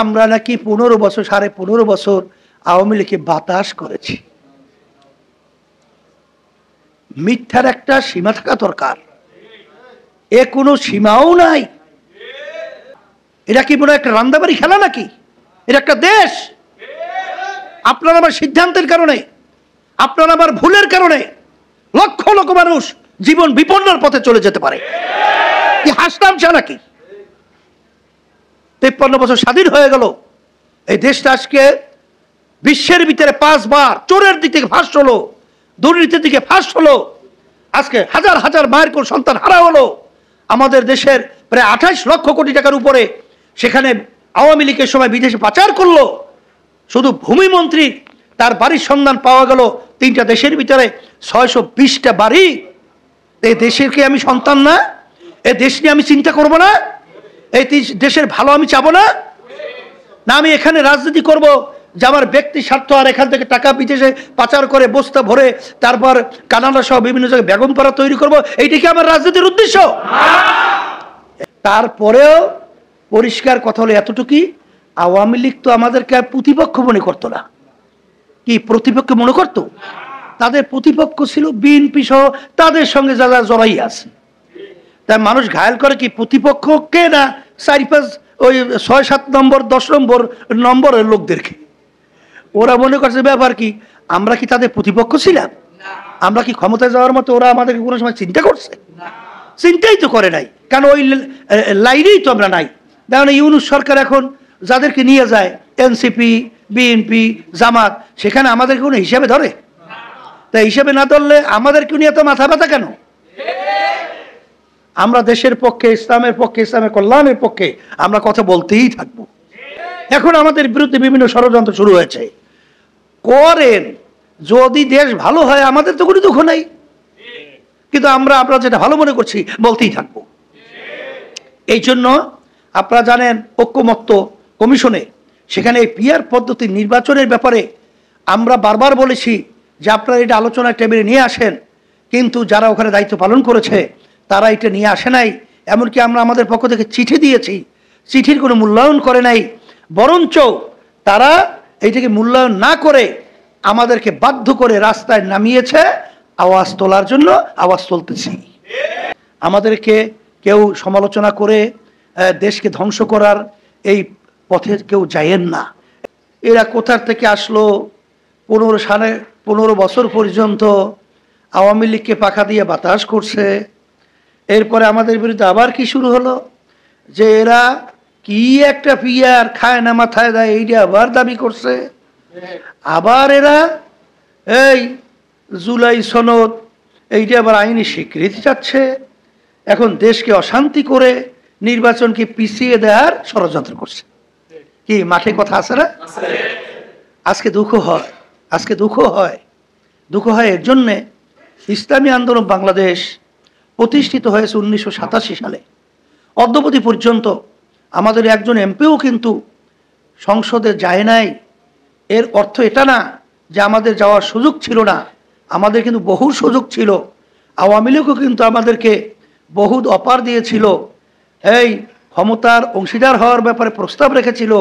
আমরা নাকি 15 বছর 15.5 বছর আওয়ামী লীগকে বাতাস করেছি। মিথ্যার একটা সীমা থাকা দরকার, এ কোনো সীমাও নাই। এটা কি মনে একটা রান্দাবাড়ি খেলা নাকি? এটা একটা দেশ। আপনার আমার সিদ্ধান্তের কারণে, আপনার আমার ভুলের কারণে লক্ষ লক্ষ মানুষ জীবন বিপন্নের পথে চলে যেতে পারে। কি হাসতামশা নাকি? 53 বছর স্বাধীন হয়ে গেল, এই দেশটা আজকে বিশ্বের ভিতরে 5 বার চোরের দিক থেকে ফাঁস হলো, দুর্নীতির দিকে ফাঁস হলো। আজকে হাজার হাজার মায়ের কোন সন্তান হারা হলো। আমাদের দেশের প্রায় 28 লক্ষ কোটি টাকার উপরে সেখানে আওয়ামী লীগের সময় বিদেশে পাচার করলো। শুধু ভূমিমন্ত্রী তার বাড়ির সন্ধান পাওয়া গেল 3টা দেশের ভিতরে 620টা বাড়ি। এই দেশের কি আমি সন্তান না? এই দেশ নিয়ে আমি চিন্তা করব না? এই দেশের ভালো আমি চাবো না? না আমি এখানে রাজনীতি করব যে আমার ব্যক্তি স্বার্থ, আর এখান থেকে টাকা বিদেশে পাচার করে বস্তা ভরে তারপর কানাডা সহ বিভিন্ন জায়গায় বেগমপাড়া তৈরি করব, এইটা কি আমার রাজনীতির উদ্দেশ্য? তারপরেও পরিষ্কার কথা হলো এতটুকুই, আওয়ামী লীগ তো আমাদেরকে আর প্রতিপক্ষ মনে করতো না। কি প্রতিপক্ষ মনে করতো? তাদের প্রতিপক্ষ ছিল বিএনপি সহ তাদের সঙ্গে যারা জড়াই আছে। তাই মানুষ ঘায়াল করে কি প্রতিপক্ষকে না 4-5 ওই 6-7 নম্বর 10 নম্বরের লোকদেরকে। ওরা মনে করছে ব্যাপার কি আমরা কি তাদের প্রতিপক্ষ ছিলাম? আমরা কি ক্ষমতায় যাওয়ার মতো ওরা আমাদেরকে কোনো সময় চিন্তা করছে? চিন্তাই তো করে নাই, কারণ ওই লাইনেই তো আমরা নাই। দেখুন ইউনূস সরকার এখন যাদেরকে নিয়ে যায় এনসিপি, বিএনপি, জামাত, সেখানে আমাদেরকে কোনো হিসাবে ধরে? তাই হিসাবে না ধরলে আমাদেরকে নিয়ে এত মাথা ব্যথা কেন? আমরা দেশের পক্ষে, ইসলামের পক্ষে, ইসলামের কল্যাণের পক্ষে আমরা কথা বলতেই থাকবো। এখন আমাদের বিরুদ্ধে বিভিন্ন ষড়যন্ত্র শুরু হয়েছে। করেন, যদি দেশ ভালো হয় আমাদের তো কোনো দুঃখ নাই, কিন্তু আমরা যেটা ভালো মনে করছি বলতেই থাকবো। এই জন্য আপনারা জানেন ঐক্যমত্য কমিশনে সেখানে এই পিআর পদ্ধতির নির্বাচনের ব্যাপারে আমরা বারবার বলেছি যে আপনারা এটা আলোচনার টেবিলে নিয়ে আসেন, কিন্তু যারা ওখানে দায়িত্ব পালন করেছে তারা এটা নিয়ে আসে নাই। এমনকি আমরা আমাদের পক্ষ থেকে চিঠি দিয়েছি, চিঠির কোনো মূল্যায়ন করে নাই, বরঞ্চ তারা এইটাকে মূল্যায়ন না করে আমাদেরকে বাধ্য করে রাস্তায় নামিয়েছে আওয়াজ তোলার জন্য। আওয়াজ তুলতেছি। আমাদেরকে কেউ সমালোচনা করে দেশকে ধ্বংস করার এই পথে কেউ যায়েন না। এরা কোথার থেকে আসলো? 15 বছর পর্যন্ত আওয়ামী লীগকে পাখা দিয়ে বাতাস করছে। এরপরে আমাদের বিরুদ্ধে আবার কি শুরু হলো যে এরা কি একটা পিআর খায় না মাথায় দেয়, এইটা আবার দাবি করছে। আবার এরা এই জুলাই সনদ এইটা আবার আইনি স্বীকৃতি চাচ্ছে। এখন দেশকে অশান্তি করে নির্বাচনকে পিছিয়ে দেওয়ার ষড়যন্ত্র করছে। কি মাঠে কথা আছে না? আজকে দুঃখ হয়, দুঃখ হয় এর জন্যে ইসলামী আন্দোলন বাংলাদেশ প্রতিষ্ঠিত হয়েছে 1987 সালে। অদ্যাবধি পর্যন্ত আমাদের একজন এমপিও কিন্তু সংসদে যায় নাই। এর অর্থ এটা না যে আমাদের যাওয়ার সুযোগ ছিল না, আমাদের কিন্তু বহু সুযোগ ছিল। আওয়ামী লীগও কিন্তু আমাদেরকে বহু অফার দিয়েছিল, এই ক্ষমতার অংশীদার হওয়ার ব্যাপারে প্রস্তাব রেখেছিল।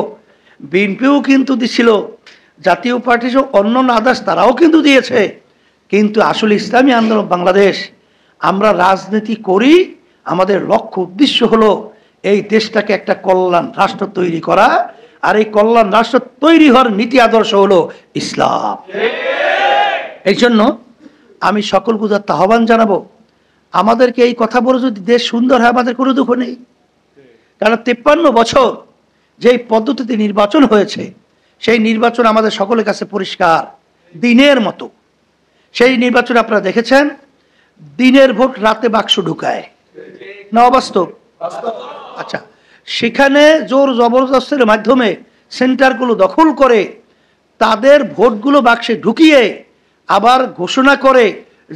বিএনপিও কিন্তু দিছিল, জাতীয় পার্টি সহ অন্য আদার্স তারাও কিন্তু দিয়েছে। কিন্তু আসলে ইসলামী আন্দোলন বাংলাদেশ আমরা রাজনীতি করি, আমাদের লক্ষ্য উদ্দেশ্য হলো এই দেশটাকে একটা কল্যাণ রাষ্ট্র তৈরি করা। আর এই কল্যাণ রাষ্ট্র তৈরি হওয়ার নীতি আদর্শ হলো ইসলাম। এই জন্য আমি সকল গুজার আহ্বান জানাবো, আমাদেরকে এই কথা বলে যদি দেশ সুন্দর হয় আমাদের কোনো দুঃখ নেই। কারণ 53 বছর যেই পদ্ধতিতে নির্বাচন হয়েছে সেই নির্বাচন আমাদের সকলের কাছে পরিষ্কার দিনের মতো। সেই নির্বাচন আপনারা দেখেছেন, দিনের ভোট রাতে বাক্স ঢুকায় না অবাস্তব? আচ্ছা, সেখানে জোর জবরদস্তের মাধ্যমে সেন্টারগুলো দখল করে তাদের ভোটগুলো বাক্সে ঢুকিয়ে আবার ঘোষণা করে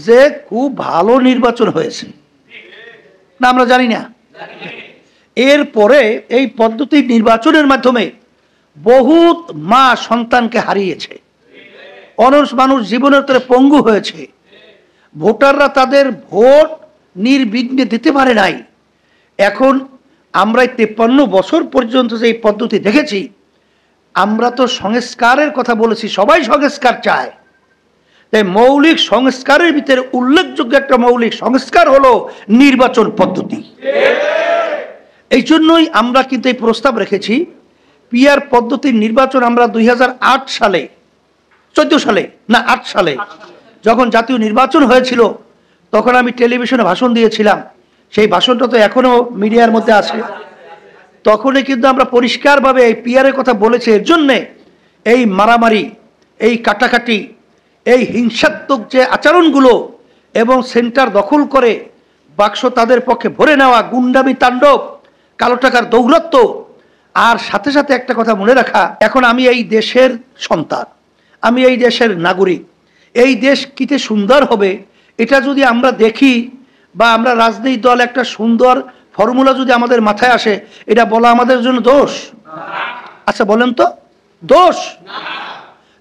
যে খুব ভালো নির্বাচন হয়েছে না, আমরা জানি না। এরপরে এই পদ্ধতির নির্বাচনের মাধ্যমে বহুত মা সন্তানকে হারিয়েছে, অনেক মানুষ জীবনের তরে পঙ্গু হয়েছে, ভোটাররা তাদের ভোট নির্বিঘ্নে দিতে পারে নাই। এখন আমরা 53 বছর পর্যন্ত যে পদ্ধতি দেখেছি আমরা তো সংস্কারের কথা বলেছি, সবাই সংস্কার চায়, তাই মৌলিক সংস্কারের ভিতরে উল্লেখযোগ্য একটা মৌলিক সংস্কার হলো নির্বাচন পদ্ধতি। এই জন্যই আমরা কিন্তু এই প্রস্তাব রেখেছি, পিআর পদ্ধতির নির্বাচন আমরা 2008 সালে 14 সালে না 8 সালে যখন জাতীয় নির্বাচন হয়েছিল, তখন আমি টেলিভিশনে ভাষণ দিয়েছিলাম। সেই ভাষণটা তো এখনো মিডিয়ার মধ্যে আছে। তখনই কিন্তু আমরা পরিষ্কারভাবে এই পিআরের কথা বলেছি। এর জন্যে এই মারামারি, এই কাটাকাটি, এই হিংসাত্মক যে আচরণগুলো এবং সেন্টার দখল করে বাক্স তাদের পক্ষে ভরে নেওয়া, গুন্ডামি তাণ্ডব, কালো টাকার দৌরাত্ম্য, আর সাথে সাথে একটা কথা মনে রাখা, এখন আমি এই দেশের সন্তান, আমি এই দেশের নাগরিক। এই দেশ কিতে সুন্দর হবে এটা যদি আমরা দেখি, বা আমরা রাজনৈতিক দল একটা সুন্দর ফর্মুলা যদি আমাদের মাথায় আসে, এটা বলা আমাদের জন্য দোষ? আচ্ছা বলেন তো, দোষ?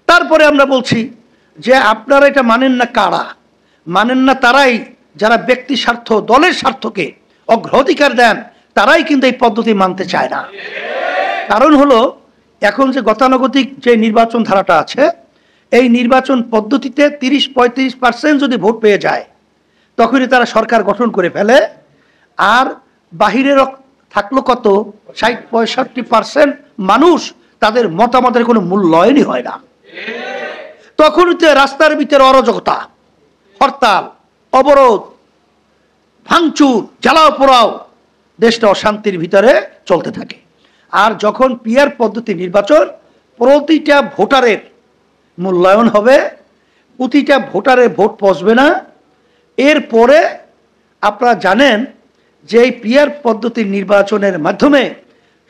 তারপরে আমরা বলছি যে আপনারা এটা মানেন না। কারা মানেন না? তারাই যারা ব্যক্তি স্বার্থ, দলের স্বার্থকে অগ্রাধিকার দেন, তারাই কিন্তু এই পদ্ধতি মানতে চায় না। কারণ হলো, এখন যে গতানুগতিক যে নির্বাচন ধারাটা আছে, এই নির্বাচন পদ্ধতিতে 30-35% যদি ভোট পেয়ে যায়, তখনই তারা সরকার গঠন করে ফেলে। আর বাহিরের থাকলো কত 60-65% মানুষ, তাদের মতামতের কোনো মূল্যায়নই হয় না। তখন রাস্তার ভিতরে অরাজকতা, হরতাল, অবরোধ, ভাঙচুর, জ্বালাও পোড়াও, দেশটা অশান্তির ভিতরে চলতে থাকে। আর যখন পিআর পদ্ধতি নির্বাচন, প্রতিটা ভোটারের মূল্যায়ন হবে, প্রতিটা ভোটারের ভোট পচবে না। এরপরে আপনারা জানেন যে এই পিআর পদ্ধতির নির্বাচনের মাধ্যমে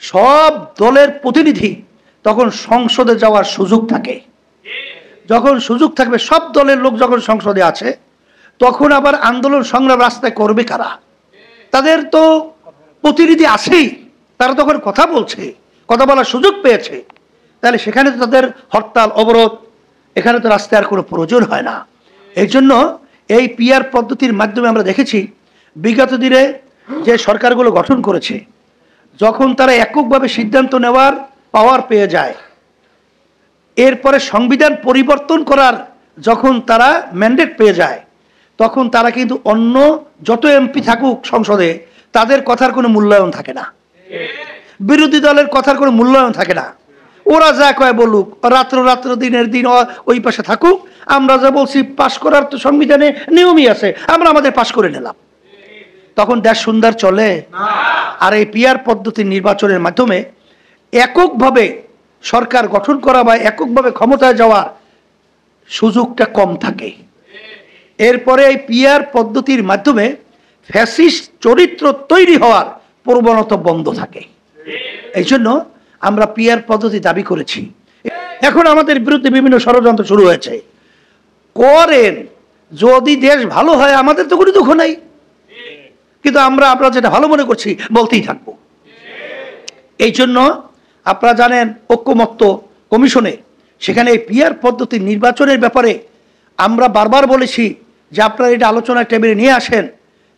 সব দলের প্রতিনিধি তখন সংসদে যাওয়ার সুযোগ থাকে। যখন সুযোগ থাকবে, সব দলের লোক যখন সংসদে আছে, তখন আবার আন্দোলন সংগ্রাম রাস্তায় করবে কারা? তাদের তো প্রতিনিধি আছেই, তারা তখন কথা বলছে, কথা বলার সুযোগ পেয়েছে। তাহলে সেখানে তো তাদের হরতাল, অবরোধ, এখানে তো রাস্তায় আর কোনো প্রয়োজন হয় না। এই জন্য এই পিআর পদ্ধতির মাধ্যমে আমরা দেখেছি বিগত দিনে যে সরকারগুলো গঠন করেছে, যখন তারা এককভাবে সিদ্ধান্ত নেওয়ার পাওয়ার পেয়ে যায়, এরপরে সংবিধান পরিবর্তন করার যখন তারা ম্যান্ডেট পেয়ে যায়, তখন তারা কিন্তু অন্য যত এমপি থাকুক সংসদে, তাদের কথার কোনো মূল্যায়ন থাকে না, বিরোধী দলের কথার কোনো মূল্যায়ন থাকে না। ওরা যা কয় বলুক, রাত্র দিনের দিন ওই পাশে থাকুক, আমরা যা বলছি পাশ করার তো সংবিধানে নিয়মই আছে, আমরা আমাদের পাশ করে নিলাম। তখন দেশ সুন্দর চলে? আর এই পিআর পদ্ধতির নির্বাচনের মাধ্যমে এককভাবে সরকার গঠন করা বা এককভাবে ক্ষমতায় যাওয়ার সুযোগটা কম থাকে। এরপরে এই পিআর পদ্ধতির মাধ্যমে ফ্যাসিস্ট চরিত্র তৈরি হওয়ার প্রবণতা বন্ধ থাকে। এই জন্য আমরা পিআর পদ্ধতি দাবি করেছি। এখন আমাদের বিরুদ্ধে বিভিন্ন ষড়যন্ত্র শুরু হয়েছে। করেন, যদি দেশ ভালো হয় আমাদের তো কোনো দুঃখ নাই, কিন্তু আমরা যেটা ভালো মনে করছি বলতেই থাকবো। এই জন্য আপনারা জানেন ঐক্যমত্য কমিশনে, সেখানে এই পিআর পদ্ধতির নির্বাচনের ব্যাপারে আমরা বারবার বলেছি যে আপনারা এটা আলোচনার টেবিলে নিয়ে আসেন,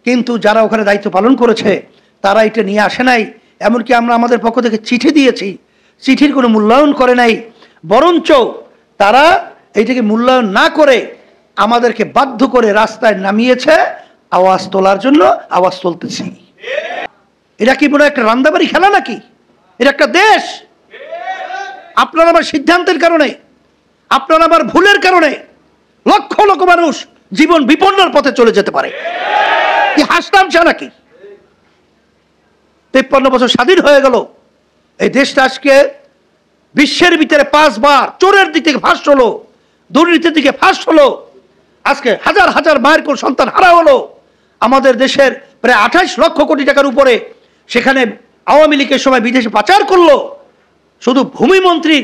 কিন্তু যারা ওখানে দায়িত্ব পালন করেছে তারা এটা নিয়ে আসে নাই। এমনকি আমরা আমাদের পক্ষ থেকে চিঠি দিয়েছি, চিঠির কোনো মূল্যায়ন করে নাই, বরঞ্চ তারা এইটাকে মূল্যায়ন না করে আমাদেরকে বাধ্য করে রাস্তায় নামিয়েছে আওয়াজ তোলার জন্য। আওয়াজ তুলতেছি। এটা কি মনে একটা রান্দাবাড়ি খেলা নাকি? এটা একটা দেশ। আপনার আমার সিদ্ধান্তের কারণে, আপনার আমার ভুলের কারণে লক্ষ লক্ষ মানুষ জীবন বিপন্নের পথে চলে যেতে পারে। কি হাসতামশা নাকি? 53 বছর স্বাধীন হয়ে গেল, এই দেশটা আজকে বিশ্বের ভিতরে 5 বার চোরের দিক থেকে ফাঁস হলো, দুর্নীতির দিকে ফাঁস হলো, আজকে হাজার হাজার মায়ের কোন সন্তান হারা হলো। আমাদের দেশের প্রায় 28 লক্ষ কোটি টাকার উপরে সেখানে আওয়ামী লীগের সময় বিদেশে পাচার করলো। শুধু ভূমিমন্ত্রী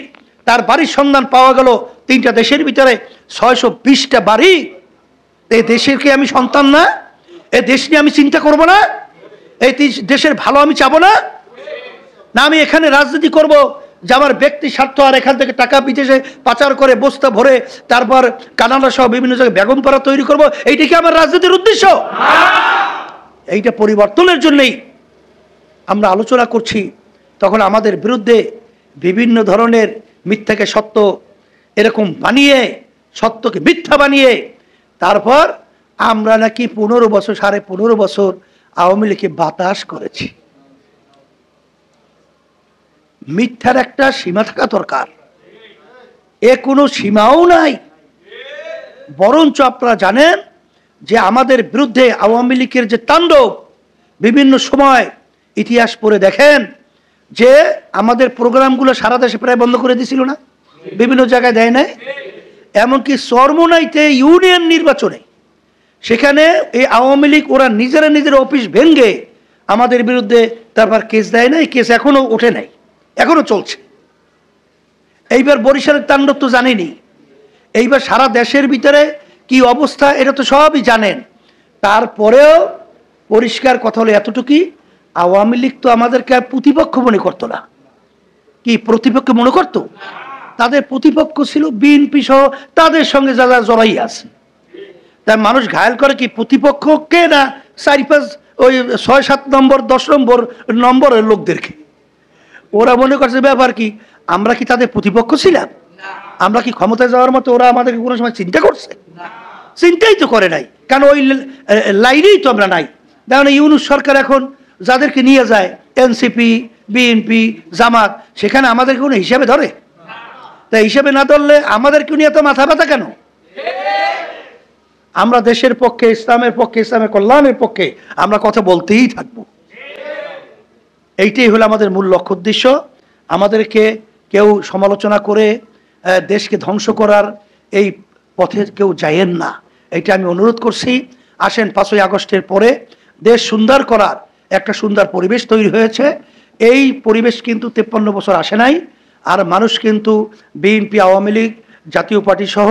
তার বাড়ির সন্ধান পাওয়া গেল 3টা দেশের ভিতরে 620টা বাড়ি। এই দেশের কি আমি সন্তান না? এই দেশ নিয়ে আমি চিন্তা করব না? এই দেশের ভালো আমি চাবো না? না আমি এখানে রাজনীতি করব যে আমার ব্যক্তি স্বার্থ, আর এখান থেকে টাকা বিদেশে পাচার করে বস্তা ভরে তারপর কানাডা সহ বিভিন্ন জায়গায় বেগমপাড়া তৈরি করব? এইটা কি আমার রাজনীতির উদ্দেশ্য? এইটা পরিবর্তনের জন্যই আমরা আলোচনা করছি। তখন আমাদের বিরুদ্ধে বিভিন্ন ধরনের মিথ্যাকে সত্য এরকম বানিয়ে, সত্যকে মিথ্যা বানিয়ে তারপর আমরা নাকি 15 বছর 15.5 বছর আওয়ামী লীগকে বাতাস করেছি। মিথ্যার একটা সীমা থাকা দরকার, এ কোনো সীমাও নাই। বরঞ্চ আপনারা জানেন যে আমাদের বিরুদ্ধে আওয়ামী লীগের যে তাণ্ডব, বিভিন্ন সময় ইতিহাস পড়ে দেখেন যে আমাদের প্রোগ্রামগুলো সারা দেশে প্রায় বন্ধ করে দিয়েছিল না, বিভিন্ন জায়গায় দেয় নাই। এমনকি চরমোনাইতে ইউনিয়ন নির্বাচনে সেখানে এই আওয়ামী লীগ ওরা নিজেরা নিজের অফিস ভেঙ্গে আমাদের বিরুদ্ধে তারপর কেস দেয় নাই, কেস এখনো ওঠে নাই, এখনো চলছে। এইবার বরিশালের তাণ্ডব তো জানেনি, এইবার সারা দেশের ভিতরে কি অবস্থা এটা তো সবই জানেন। তারপরেও পরিষ্কার কথা হলো এতটুকুই, আওয়ামী লীগ তো আমাদেরকে আর প্রতিপক্ষ মনে করতো না। কি প্রতিপক্ষ মনে করতো? তাদের প্রতিপক্ষ ছিল বিএনপি সহ তাদের সঙ্গে যারা জড়াই আছে। তাই মানুষ ঘায়াল করে কি প্রতিপক্ষকে না 4-5 ওই 6-7 নম্বর 10 নম্বরের লোকদেরকে। ওরা মনে করছে ব্যাপার কি আমরা কি তাদের প্রতিপক্ষ ছিলাম? আমরা কি ক্ষমতায় যাওয়ার মতো ওরা আমাদেরকে কোনো সময় চিন্তা করছে? চিন্তাই তো করে নাই, কারণ ওই লাইনেই তো আমরা নাই। দেখুন ইউনূস সরকার এখন যাদেরকে নিয়ে যায় এনসিপি, বিএনপি, জামাত, সেখানে আমাদেরকে কোনো হিসাবে ধরে? তাই হিসাবে না ধরলে আমাদেরকে নিয়ে এত মাথা ব্যথা কেন? আমরা দেশের পক্ষে, ইসলামের পক্ষে, ইসলামের কল্যাণের পক্ষে আমরা কথা বলতেই থাকবো। এইটাই হলো আমাদের মূল লক্ষ্য উদ্দেশ্য। আমাদেরকে কেউ সমালোচনা করে দেশকে ধ্বংস করার এই পথে কেউ যায়েন না, এটা আমি অনুরোধ করছি। আসেন 5ই আগস্টের পরে দেশ সুন্দর করার একটা সুন্দর পরিবেশ তৈরি হয়েছে। এই পরিবেশ কিন্তু 53 বছর আসে নাই। আর মানুষ কিন্তু বিএনপি, আওয়ামী লীগ, জাতীয় পার্টি সহ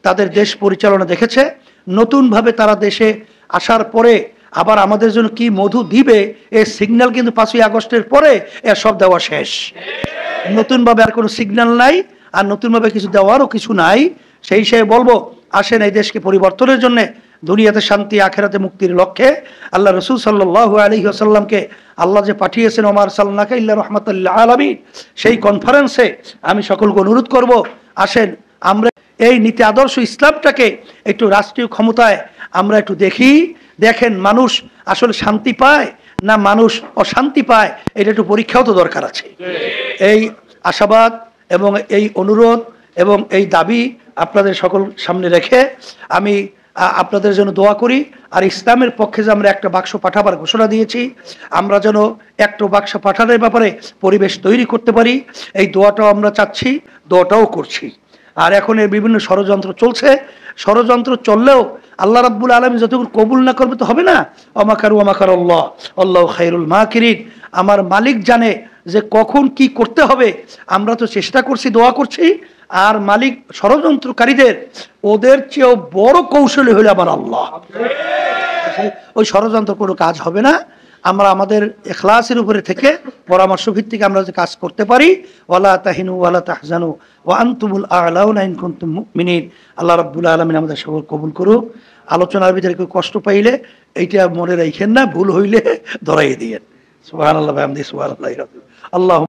তাদের দেশ পরিচালনা দেখেছে। নতুনভাবে তারা দেশে আসার পরে আবার আমাদের জন্য কি মধু দিবে এই সিগন্যাল কিন্তু 5ই আগস্টের পরে সব দেওয়া শেষ। নতুনভাবে আর কোনো সিগন্যাল নাই, আর নতুনভাবে কিছু দেওয়ারও কিছু নাই। সেই হিসেবে বলবো আসেন এই দেশকে পরিবর্তনের জন্য, দুনিয়াতে শান্তি আখেরাতে মুক্তির লক্ষ্যে আল্লাহ রসুল সাল্লাল্লাহু আলাইহি ওয়াসাল্লামকে আল্লাহ যে পাঠিয়েছেন ওমা আরসালনাকা ইল্লা রাহমাতাল লিল আলামিন, সেই কনফারেন্সে আমি সকলকে অনুরোধ করব আসেন আমরা এই নীতি আদর্শ ইসলামটাকে একটু রাষ্ট্রীয় ক্ষমতায় আমরা একটু দেখি। দেখেন মানুষ আসলে শান্তি পায় না মানুষ অশান্তি পায়, এটা একটু পরীক্ষাও তো দরকার আছে। এই আশাবাদ এবং এই অনুরোধ এবং এই দাবি আপনাদের সকল সামনে রেখে আমি আপনাদের জন্য দোয়া করি। আর ইসলামের পক্ষে যে আমরা একটা বাক্স পাঠাবার ঘোষণা দিয়েছি, আমরা যেন একটা বাক্স পাঠানোর ব্যাপারে পরিবেশ তৈরি করতে পারি, এই দোয়াটাও আমরা চাচ্ছি, দোয়াটাও করছি। আর এখন এর বিভিন্ন ষড়যন্ত্র চলছে, ষড়যন্ত্র চললেও আল্লাহ রাব্বুল আলামিন যতক্ষণ কবুল না করবে তো হবে না। ওমাকারু ওমাকার আল্লাহ আল্লাহু খায়রুল মাকিরিন, আমার মালিক জানে যে কখন কি করতে হবে। আমরা তো চেষ্টা করছি, দোয়া করছি, আর মালিক ষড়যন্ত্রকারীদের ওদের চেয়েও বড় কৌশলী হলো আমার আল্লাহ। ওই ষড়যন্ত্র কোনো কাজ হবে না। আমরা আমাদের ইখলাসের উপরে থেকে পরামর্শ ভিত্তিক আমরা যে কাজ করতে পারি। ওয়ালা তাহিনু ওয়ালা তাহজানু ওয়া আনতুমুল আ'লাউনা ইন কুনতুম মুমিনিন। আল্লাহ রাব্বুল আলামিন আমাদের সকল কবুল করুক। আলোচনার ভিতরে কেউ কষ্ট পাইলে এইটা মনে রাখেন না, ভুল হইলে ধরাই দিয়েন। সুবহানাল্লাহ ওয়া বিহামদিহি সুবহানাল্লাহি আল্লাহ।